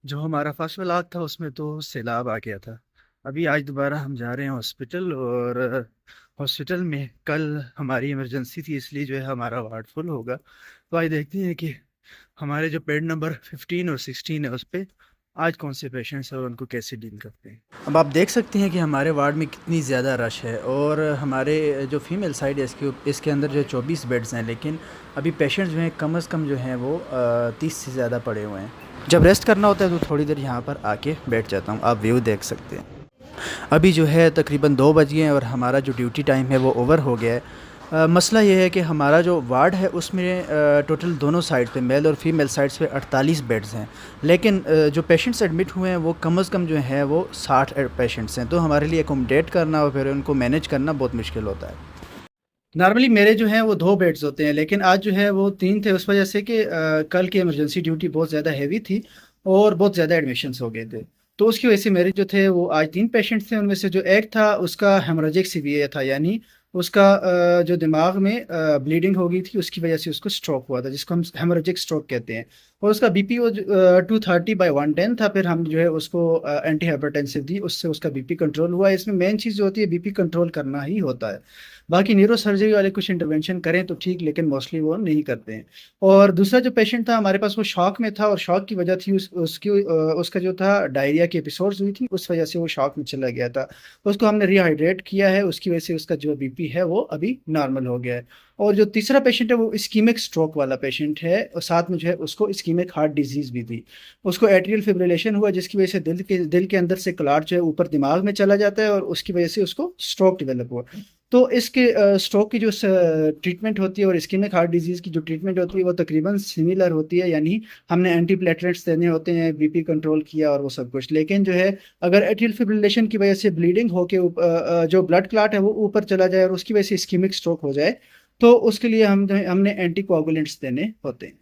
जो हमारा फर्स्ट इलाज था उसमें तो सैलाब आ गया था। अभी आज दोबारा हम जा रहे हैं हॉस्पिटल, और हॉस्पिटल में कल हमारी इमरजेंसी थी, इसलिए जो है हमारा वार्ड फुल होगा। तो आज देखते हैं कि हमारे जो बेड नंबर 15 और 16 है उस पे आज कौन से पेशेंट्स हैं और उनको कैसे डील करते हैं। अब आप देख सकते हैं कि हमारे वार्ड में कितनी ज़्यादा रश है, और हमारे जो फीमेल साइड है इसके अंदर जो है 24 बेड्स हैं, लेकिन अभी पेशेंट्स जो हैं कम अज़ कम जो हैं वो 30 से ज़्यादा पड़े हुए हैं। जब रेस्ट करना होता है तो थोड़ी देर यहाँ पर आके बैठ जाता हूँ। आप व्यू देख सकते हैं। अभी जो है तकरीबन 2 बज गए हैं और हमारा जो ड्यूटी टाइम है वो ओवर हो गया है। मसला ये है कि हमारा जो वार्ड है उसमें टोटल दोनों साइड पे, मेल और फीमेल साइड्स पे 48 बेड्स हैं, लेकिन जो पेशेंट्स एडमिट हुए हैं वो कम अज़ कम जो है वो 60 पेशेंट्स हैं। तो हमारे लिए अकोमोडेट करना और फिर उनको मैनेज करना बहुत मुश्किल होता है। नॉर्मली मेरे जो हैं वो 2 बेड्स होते हैं, लेकिन आज जो है वो 3 थे, उस वजह से कि कल की इमरजेंसी ड्यूटी बहुत ज़्यादा हैवी थी और बहुत ज़्यादा एडमिशन्स हो गए थे। तो उसकी वजह से मेरे जो थे वो आज 3 पेशेंट्स थे, उनमें से जो एक था उसका हेमोरेजिक सीवियर था, यानी उसका जो दिमाग में ब्लीडिंग हो गई थी, उसकी वजह से उसको स्ट्रोक हुआ था, जिसको हम हेमोरेजिक स्ट्रोक कहते हैं। और उसका बीपी वो 230/110 था। फिर हम जो है उसको एंटी हाइपरटेंसिव दी, उससे उसका बीपी कंट्रोल हुआ। इसमें मेन चीज़ जो होती है बीपी कंट्रोल करना ही होता है। बाकी न्यूरो सर्जरी वाले कुछ इंटरवेंशन करें तो ठीक, लेकिन मोस्टली वो नहीं करते हैं। और दूसरा जो पेशेंट था हमारे पास वो शॉक में था, और शॉक की वजह थी उसका जो था डायरिया की एपिसोड्स हुई थी, उस वजह से वो शॉक में चला गया था। उसको हमने रिहाइड्रेट किया है, उसकी वजह से उसका जो बीपी है वो अभी नॉर्मल हो गया है। और जो तीसरा पेशेंट है वो इस्कीमिक स्ट्रोक वाला पेशेंट है, और साथ में जो है उसको इस्कीमिक हार्ट डिजीज भी थी। उसको एट्रियल फिब्रिलेशन हुआ, जिसकी वजह से दिल के अंदर से क्लॉट जो है ऊपर दिमाग में चला जाता है, और उसकी वजह से उसको स्ट्रोक डेवलप हुआ। तो इसके स्ट्रोक की जो ट्रीटमेंट होती है और इस्कीमिक हार्ट डिजीज की जो ट्रीटमेंट होती है वो तकरीबन सिमिलर होती है, यानी हमने एंटी प्लेटलेट्स देने होते हैं, बीपी कंट्रोल किया और वो सब कुछ। लेकिन जो है अगर एट्रियल फिब्रिलेशन की वजह से ब्लीडिंग होके जो ब्लड क्लॉट है वो ऊपर चला जाए और उसकी वजह से इस्कीमिक स्ट्रोक हो जाए, तो उसके लिए हमने एंटी कोआगुलेंट्स देने होते हैं।